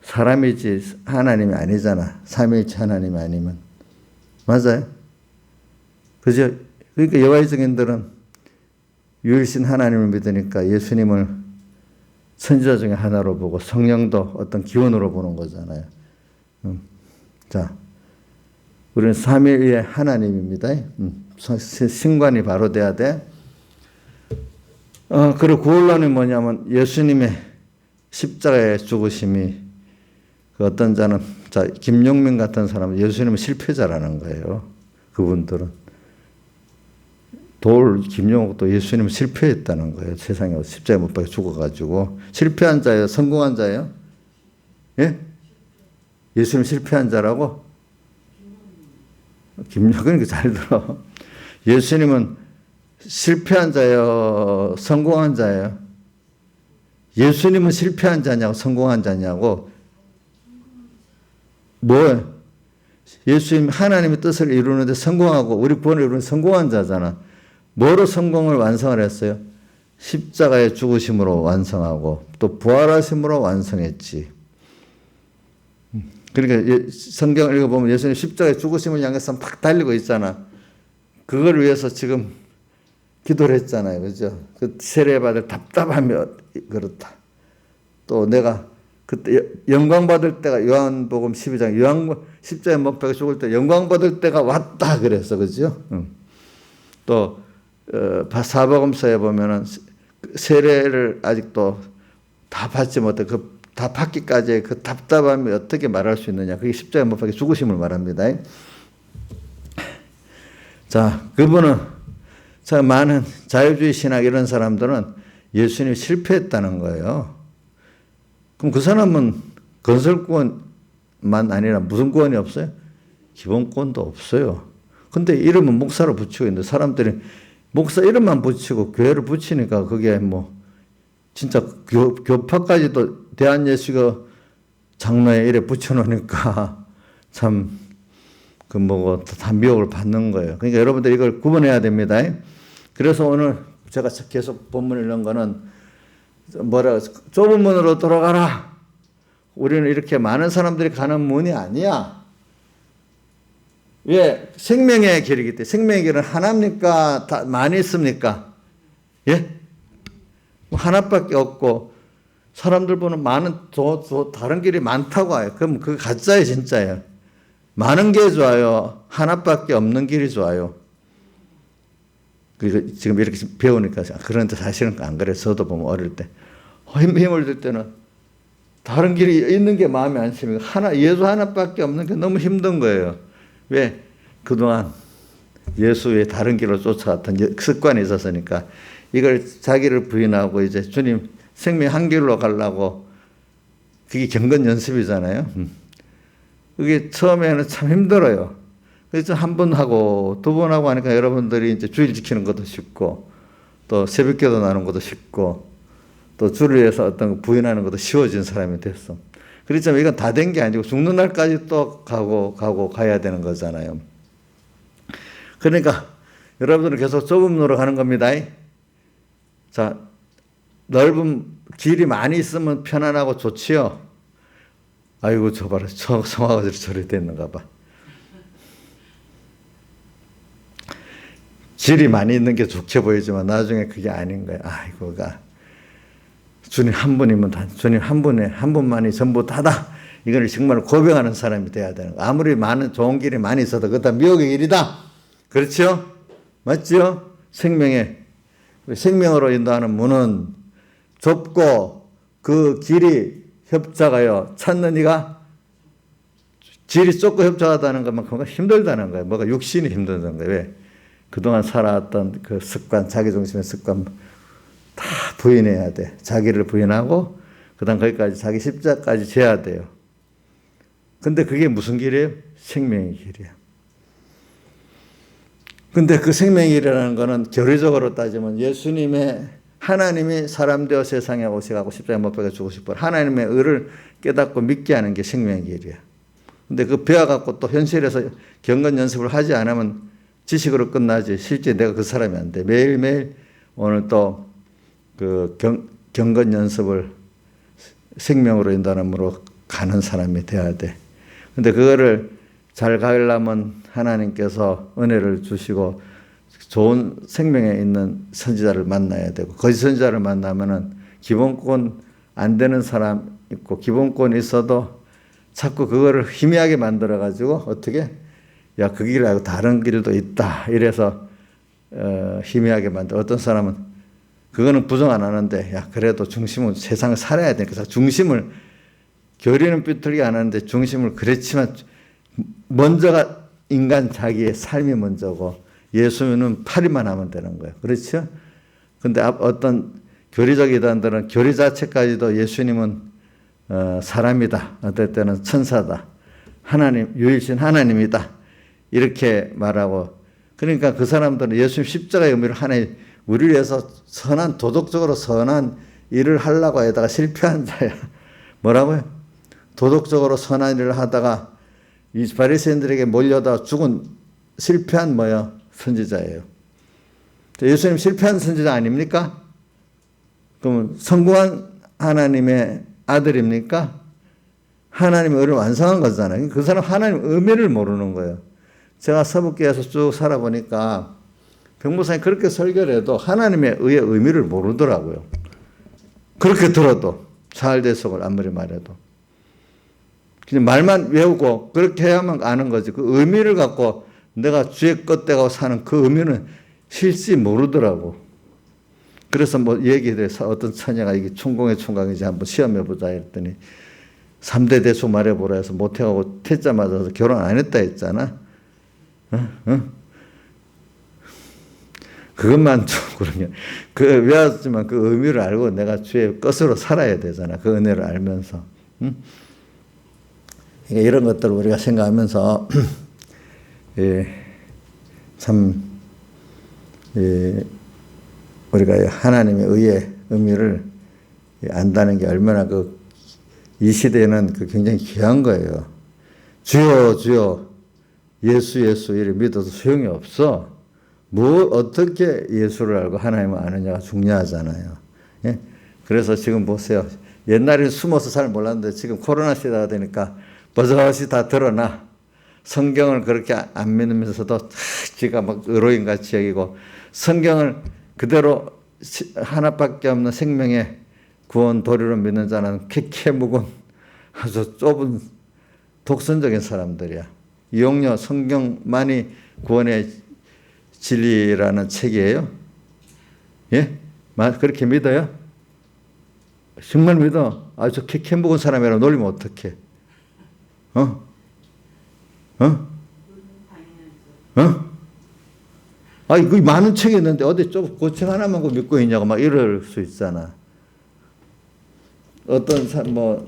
사람이지 하나님이 아니잖아. 삼위일체 하나님이 아니면. 맞아요? 그죠? 그러니까 여호와의 증인들은 유일신 하나님을 믿으니까 예수님을 선지자 중에 하나로 보고 성령도 어떤 기원으로 보는 거잖아요. 자, 우리는 삼위의 하나님입니다. 신관이 바로 돼야 돼. 그리고 구원론이 뭐냐면 예수님의 십자가의 죽으심이 그 어떤 자는 김용민 같은 사람은 예수님은 실패자라는 거예요. 그분들은. 김용옥도 예수님은 실패했다는 거예요. 세상에 십자가에 못 박혀 죽어가지고. 실패한 자예요? 성공한 자예요? 예? 예수님 실패한 자라고? 그러니까 잘 들어. 예수님은 실패한 자예요? 성공한 자예요? 예수님은 실패한 자냐고 성공한 자냐고? 뭐예요? 예수님 하나님의 뜻을 이루는데 성공하고 우리 구원을 이루는 성공한 자잖아. 뭐로 성공을 완성을 했어요? 십자가의 죽으심으로 완성하고 또 부활하심으로 완성했지. 그러니까 성경을 읽어보면 예수님 십자가의 죽으심을 향해서 막 달리고 있잖아. 그걸 위해서 지금 기도를 했잖아요. 그죠? 그 세례받을 답답함이 그렇다. 또 내가 그때 영광 받을 때가 요한복음 12장 십자가에 못 박혀 죽을 때 영광 받을 때가 왔다 그랬어. 그죠? 또 사복음서에 보면은 세례를 아직도 다 받지 못해 다 받기까지의 그 답답함이 어떻게 말할 수 있느냐. 그게 십자가에 못 박혀 죽으심을 말합니다. 자, 그분은 많은 자유주의 신학 이런 사람들은 예수님이 실패했다는 거예요. 그럼 그 사람은 건설구원만 아니라 무슨 구원이 없어요? 기본권도 없어요. 근데 이름은 목사로 붙이고 있는데 사람들이 목사 이름만 붙이고 교회를 붙이니까 그게 뭐 진짜 교파까지도 대한예수교 장로에 이래 붙여놓으니까 참 다 미혹을 받는 거예요. 그러니까 여러분들 이걸 구분해야 됩니다. 그래서 오늘 제가 계속 본문 읽는 거는 좁은 문으로 돌아가라. 우리는 이렇게 많은 사람들이 가는 문이 아니야. 왜? 생명의 길이기 때문에. 생명의 길은 하나입니까? 많이 있습니까? 예? 하나밖에 없고 사람들 보는 많은 다른 길이 많다고 해요. 그럼 그거 가짜예요, 진짜예요. 많은 게 좋아요. 하나밖에 없는 길이 좋아요. 그리고 지금 이렇게 배우니까 그런데 사실은 안 그래. 저도 보면 어릴 때 힘을 들 때는 다른 길이 있는 게 마음에 안 씁니다. 예수 하나밖에 없는 게 너무 힘든 거예요. 왜? 그동안 예수의 다른 길을 쫓아갔던 습관이 있었으니까 이걸 자기를 부인하고 이제 주님 생명 한 길로 가려고 그게 경건 연습이잖아요. 그게 처음에는 참 힘들어요. 그래서 한 번 하고 두 번 하고 하니까 여러분들이 이제 주일 지키는 것도 쉽고 또 새벽기도 나누는 것도 쉽고 또 주를 위해서 어떤 부인하는 것도 쉬워진 사람이 됐어. 그렇지만 이건 다 된 게 아니고 죽는 날까지 또 가야 되는 거잖아요. 그러니까 여러분들은 계속 좁은 문으로 가는 겁니다. 자, 넓은 길이 많이 있으면 편안하고 좋지요. 아이고, 저 봐라. 성화가 저리 됐는가 봐. 길이 많이 있는 게 좋게 보이지만 나중에 그게 아닌 거예요. 아이고가. 주님 한 분이면 다, 주님 한 분만이 전부 다다. 이걸 정말 고백하는 사람이 돼야 되는 거예요. 아무리 많은 좋은 길이 많이 있어도 그것 다 미혹의 길이다. 그렇죠? 맞죠? 생명으로 인도하는 문은 좁고 그 길이 협착하여 찾는 이가 길이 좁고 협착하다는 것만큼 힘들다는 거예요. 뭐가 육신이 힘들다는 거예요. 왜? 그동안 살아왔던 그 습관, 자기중심의 습관 다 부인해야 돼. 자기를 부인하고 그다음 거기까지 자기 십자까지 져야 돼요. 근데 그게 무슨 길이에요? 생명의 길이에요. 근데 그 생명의 길이라는 거는 교리적으로 따지면 예수님의 하나님이 사람 되어 세상에 오셔가고 십자가에 못 박혀 죽으시고 하나님의 의를 깨닫고 믿게 하는 게 생명의 길이에요. 근데 그 배워갖고 또 현실에서 경건 연습을 하지 않으면 지식으로 끝나지 실제 내가 그 사람이 안 돼. 매일매일 오늘 또 그 경건 연습을 생명으로 인도하는으로 가는 사람이 돼야 돼. 근데 그거를 잘 가려면 하나님께서 은혜를 주시고 좋은 생명에 있는 선지자를 만나야 되고 거짓 선지자를 만나면은 기본권 안 되는 사람 있고 기본권이 있어도 자꾸 그거를 희미하게 만들어 가지고 어떻게 야, 그 길 말고 다른 길도 있다 이래서 희미하게 만들어. 어떤 사람은 그거는 부정 안 하는데 야, 그래도 중심은 세상을 살아야 되니까 중심을 교리는 삐뚤게 안 하는데 중심을 그렇지만 먼저가 인간 자기의 삶이 먼저고 예수는 파리만 하면 되는 거예요. 그렇죠? 근데 어떤 교리적 이단들은 교리 자체까지도 예수님은 사람이다. 어떨 때는 천사다. 하나님, 유일신 하나님이다. 이렇게 말하고 그러니까 그 사람들은 예수님 십자가의 의미를 하나의 우리를 위해서 선한 도덕적으로 선한 일을 하려고 하다가 실패한 자야. 뭐라고요? 도덕적으로 선한 일을 하다가 이 바리새인들에게 몰려다 죽은 실패한 뭐요? 선지자예요. 예수님 실패한 선지자 아닙니까? 그러면 성공한 하나님의 아들입니까? 하나님의 의를 완성한 거잖아요. 그 사람 하나님의 의미를 모르는 거예요. 제가 서북교에서 쭉 살아보니까 병무사님 그렇게 설교를 해도 하나님의 의의 의미를 모르더라고요. 그렇게 들어도 잘대속을 아무리 말해도. 그냥 말만 외우고 그렇게 해야만 아는 거지. 그 의미를 갖고 내가 주의 것대고 사는 그 의미는 실시 모르더라고. 그래서 뭐 얘기해서 어떤 처녀가 이게 총공의 총각인지 한번 시험해보자 했더니 3대 대소 말해보라 해서 못해가고 퇴짜 맞아서 결혼 안 했다 했잖아. 그것만 좀 그러냐. 그 외웠지만 그 의미를 알고 내가 주의 것으로 살아야 되잖아. 그 은혜를 알면서. 이런 것들을 우리가 생각하면서 참 우리가 하나님의 의의 의미를 안다는 게 얼마나 이 시대에는 굉장히 귀한 거예요. 주여 주여 예수 이를 믿어도 소용이 없어. 어떻게 예수를 알고 하나님을 아느냐가 중요하잖아요. 예? 그래서 지금 보세요. 옛날에는 숨어서 잘 몰랐는데 지금 코로나 시대가 되니까 버젓이 다 드러나. 성경을 그렇게 안 믿으면서도 지가 막 의로인같이 여기고 성경을 그대로 하나밖에 없는 생명의 구원 도리로 믿는 자는 캐캐묵은 아주 좁은 독선적인 사람들이야. 이용료 성경만이 구원의 진리라는 책이에요. 예? 그렇게 믿어요? 정말 믿어. 아주 캐캐묵은 사람이라 놀리면 어떡해? 아니, 그 많은 책이 있는데 어디 좀 그 책 하나만 믿고 있냐고 막 이럴 수 있잖아. 어떤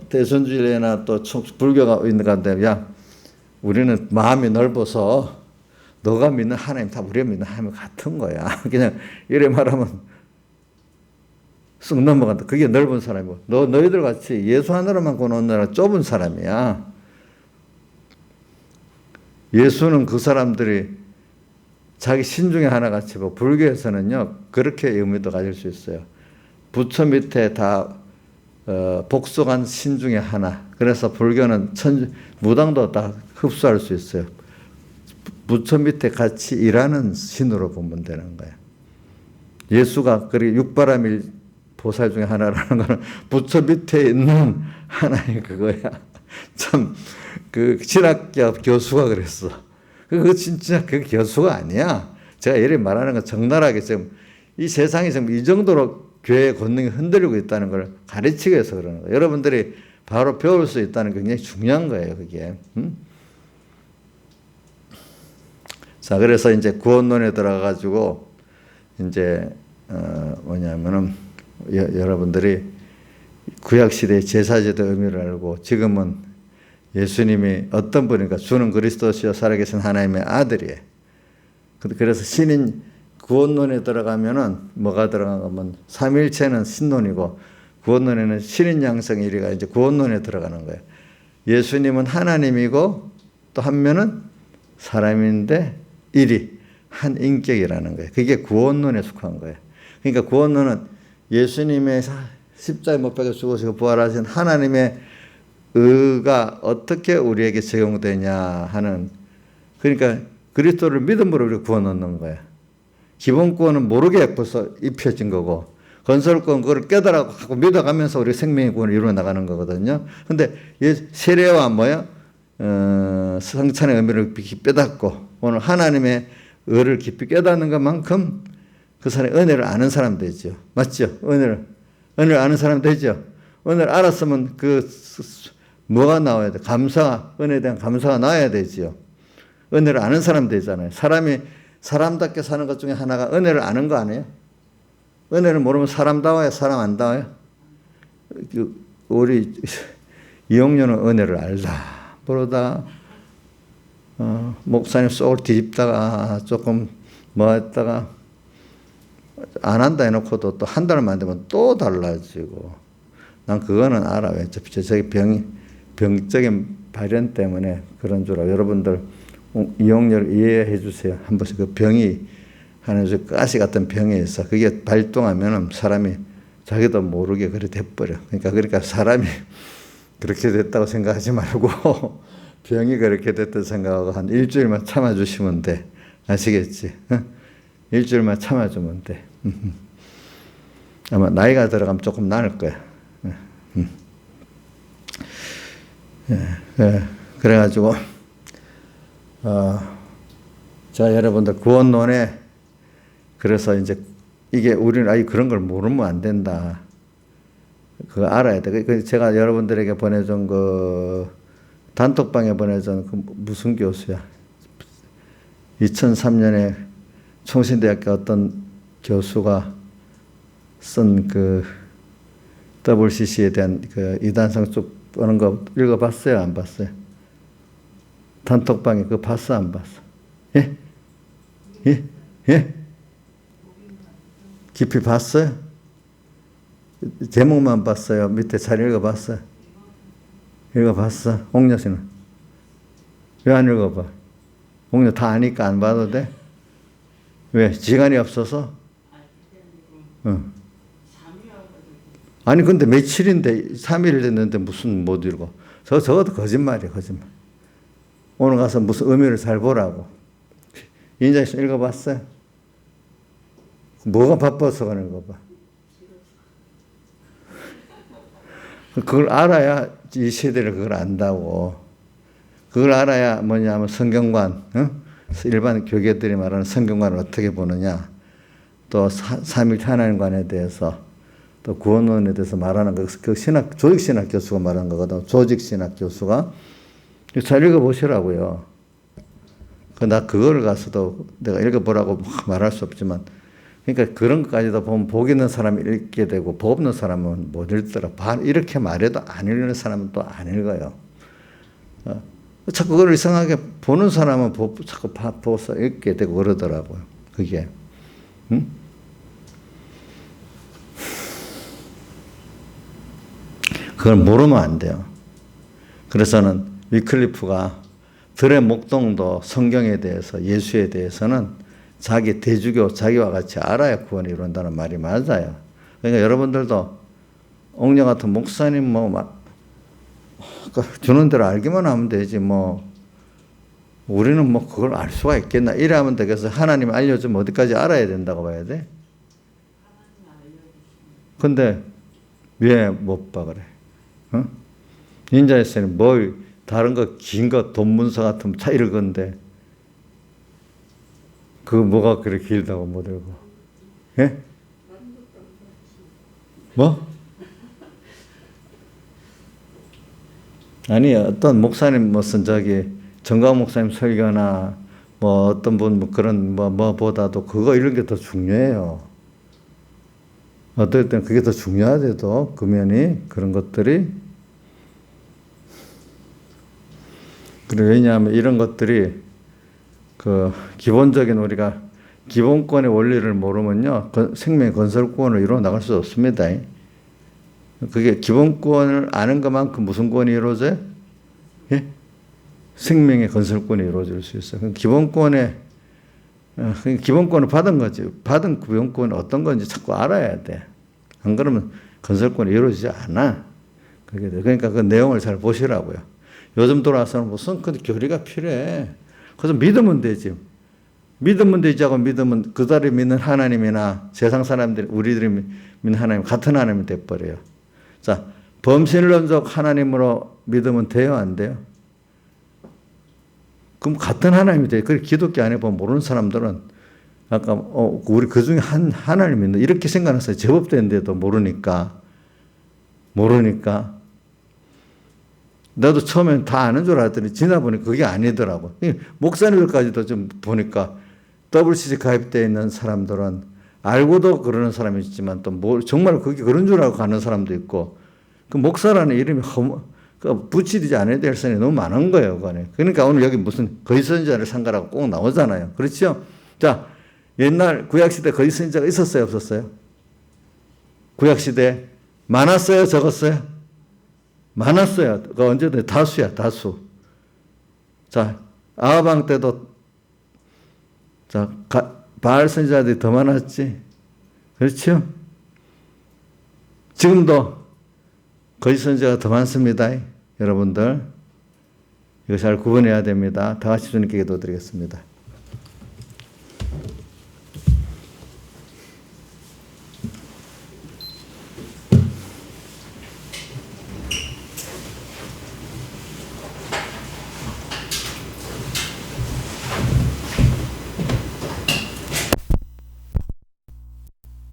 대선주의나 또 불교가 있는 건데, 야, 우리는 마음이 넓어서 너가 믿는 하나님 다 우리가 믿는 하나님 같은 거야. 그냥 이래 말하면 쓱 넘어간다. 그게 넓은 사람이고, 너희들 같이 예수 하나로만 고놓느라 좁은 사람이야. 예수는 그 사람들이 자기 신 중에 하나같이 보고, 불교에서는요 그렇게 의미도 가질 수 있어요. 부처 밑에 다 복속한 신 중에 하나. 그래서 불교는 무당도 다 흡수할 수 있어요. 부처 밑에 같이 일하는 신으로 보면 되는 거예요. 예수가 그리 육바라밀 보살 중에 하나라는 거는 부처 밑에 있는 하나의 그거야. 참 그 신학교 교수가 그랬어. 그거 진짜 그 교수가 아니야. 제가 이렇게 말하는 건 적나라하게 지금 이 세상이 지금 이 정도로 교회의 권능이 흔들리고 있다는 걸 가르치기 위해서 그러는 거예요. 여러분들이 바로 배울 수 있다는 게 굉장히 중요한 거예요, 그게. 자, 그래서 이제 구원론에 들어가가지고 이제 뭐냐면은 여러분들이 구약시대의 제사제도 의미를 알고, 지금은 예수님이 어떤 분인가, 주는 그리스도시요 살아계신 하나님의 아들이에요. 그래서 신인 구원론에 들어가면은 뭐가 들어가면 삼일체는 신론이고, 구원론에는 신인 양성의 일이가 이제 구원론에 들어가는 거예요. 예수님은 하나님이고 또 한 면은 사람인데 일이 한 인격이라는 거예요. 그게 구원론에 속한 거예요. 그러니까 구원론은 예수님의 십자가에 못 박혀 죽으시고 부활하신 하나님의 의가 어떻게 우리에게 적용되냐 하는, 그러니까 그리스도를 믿음으로 우리 구원 얻는 거예요. 기본 구원은 모르게 벌써 입혀진 거고, 건설구원 그걸 깨달아가고 믿어가면서 우리 생명의 구원을 이루어 나가는 거거든요. 근데 세례와 뭐야? 성찬의 의미를 깊이 깨닫고, 오늘 하나님의 의를 깊이 깨닫는 것만큼 그 사람의 은혜를 아는 사람 되죠. 맞죠? 은혜를 아는 사람 되죠. 은혜를 알았으면 뭐가 나와야 돼? 은혜에 대한 감사가 나와야 되지요. 은혜를 아는 사람 되잖아요. 사람이 사람답게 사는 것 중에 하나가 은혜를 아는 거 아니에요? 은혜를 모르면 사람다워요? 사람 안 다워요? 우리 이용료는 은혜를 알다 모르다 목사님 속을 뒤집다가 조금 뭐 했다가 안 한다 해놓고도 또 한 달만 되면 또 달라지고, 난 그거는 알아. 왜? 저기 병적인 발현 때문에 그런 줄 알아. 여러분들 이용료를 이해해 주세요. 한 번씩 그 병이 하는 가시 같은 병에 있어. 그게 발동하면은 사람이 자기도 모르게 그렇게 돼버려. 그러니까 사람이 그렇게 됐다고 생각하지 말고 병이 그렇게 됐다고 생각하고 한 일주일만 참아주시면 돼. 아시겠지? 일주일만 참아주면 돼. 아마 나이가 들어가면 조금 나을 거야. 그래가지고 자, 여러분들 구원론에, 그래서 이제 이게 우리는 그런 걸 모르면 안 된다. 그거 알아야 돼. 제가 여러분들에게 보내준 그 단톡방에 보내준 그 무슨 교수야? 2003년에 총신대학교 어떤 교수가 쓴 그 WCC에 대한 그 이단성 쭉 보는 거 읽어봤어요? 안 봤어요? 단톡방에 그거 봤어? 안 봤어? 예? 예? 예? 깊이 봤어요? 제목만 봤어요? 밑에 잘 읽어봤어요? 읽어봤어? 옥녀 씨는? 왜 안 읽어봐? 옥녀 다 아니까 안 봐도 돼? 왜? 시간이 없어서? 응. 아니 근데 며칠인데 3일 됐는데 무슨 못 읽어? 저것도 거짓말이야, 거짓말. 오늘 가서 무슨 의미를 잘 보라고. 인자 씨 읽어봤어요? 뭐가 바빠서 가는 거 봐. 그걸 알아야 이 세대를 그걸 안다고. 그걸 알아야 뭐냐면 성경관, 일반 교계들이 말하는 성경관을 어떻게 보느냐, 또 삼위 하나님관에 대해서, 또 구원론에 대해서 말하는 그 조직신학 교수가 말하는 거거든. 조직신학 교수가. 잘 읽어보시라고요. 나 그걸 가서도 내가 읽어보라고 말할 수 없지만, 그러니까 그런 것까지도 보면 복 있는 사람이 읽게 되고 복 없는 사람은 못 읽더라. 이렇게 말해도 안 읽는 사람은 또 안 읽어요. 자꾸 그걸 이상하게 보는 사람은 자꾸 보서 읽게 되고 그러더라고요. 그게. 응? 그걸 모르면 안 돼요. 그래서는 위클리프가 들의 목동도 성경에 대해서 예수에 대해서는 자기 대주교 자기와 같이 알아야 구원이 이룬다는 말이 맞아요. 그러니까 여러분들도 옥녀 같은 목사님 주는 대로 알기만 하면 되지 우리는 그걸 알 수가 있겠나 이래하면 되겠어. 하나님 알려주면 어디까지 알아야 된다고 봐야 돼? 근데 왜 못 봐 그래? 어? 인자에서는 다른 거 긴 거 돈 문서 같은 차 이럴 건데 그거 뭐가 그렇게 길다고 못 읽어? 예? 뭐? 아니 어떤 목사님 무슨 정강 목사님 설교나 어떤 분 그런 뭐보다도 그거 이런 게 더 중요해요. 어떨 땐 그게 더 중요하대도 금연이 그런 것들이. 그리고 왜냐하면 이런 것들이 기본적인 우리가 기본권의 원리를 모르면요 생명의 건설권을 이루어 나갈 수 없습니다. 그게 기본권을 아는 것만큼 무슨 권이 이루어져요? 예? 생명의 건설권이 이루어질 수 있어요. 기본권을 받은 거지. 받은 기본권이 어떤 건지 자꾸 알아야 돼. 안 그러면 건설권이 이루어지지 않아. 그러니까 그 내용을 잘 보시라고요. 요즘 돌아와서는 무슨 교리가 필요해. 그래서 믿으면 되지. 믿으면 되지 하고 믿으면 그들이 믿는 하나님이나 세상 사람들이 우리들이 믿는 하나님 같은 하나님이 돼버려요. 자, 범신론적 하나님으로 믿으면 돼요? 안 돼요? 그럼 같은 하나님이 돼요. 그 기독교 안에 보면 모르는 사람들은 아까 우리 그 중에 하나님 믿는 이렇게 생각해서 제법 되는데도 모르니까 나도 처음엔 다 아는 줄 알았더니 지나 보니까 그게 아니더라고. 목사님들까지도 좀 보니까 WCC 가입되어 있는 사람들은 알고도 그러는 사람이 있지만 또 정말 그게 그런 줄 알고 가는 사람도 있고 그 목사라는 이름이 붙이지 않아야 될 사람이 너무 많은 거예요. 그러니까 오늘 여기 무슨 거짓선지자를 상가라고 꼭 나오잖아요. 그렇죠? 자, 옛날 구약시대 거짓선지자가 있었어요? 없었어요? 구약시대 많았어요? 적었어요? 많았어요. 그 언제든 다수야, 다수. 자, 아하방 때도 바알 선지자들이 더 많았지. 그렇죠? 지금도 거짓 선지자가 더 많습니다. 여러분들. 이거 잘 구분해야 됩니다. 다 같이 주님께 기도드리겠습니다.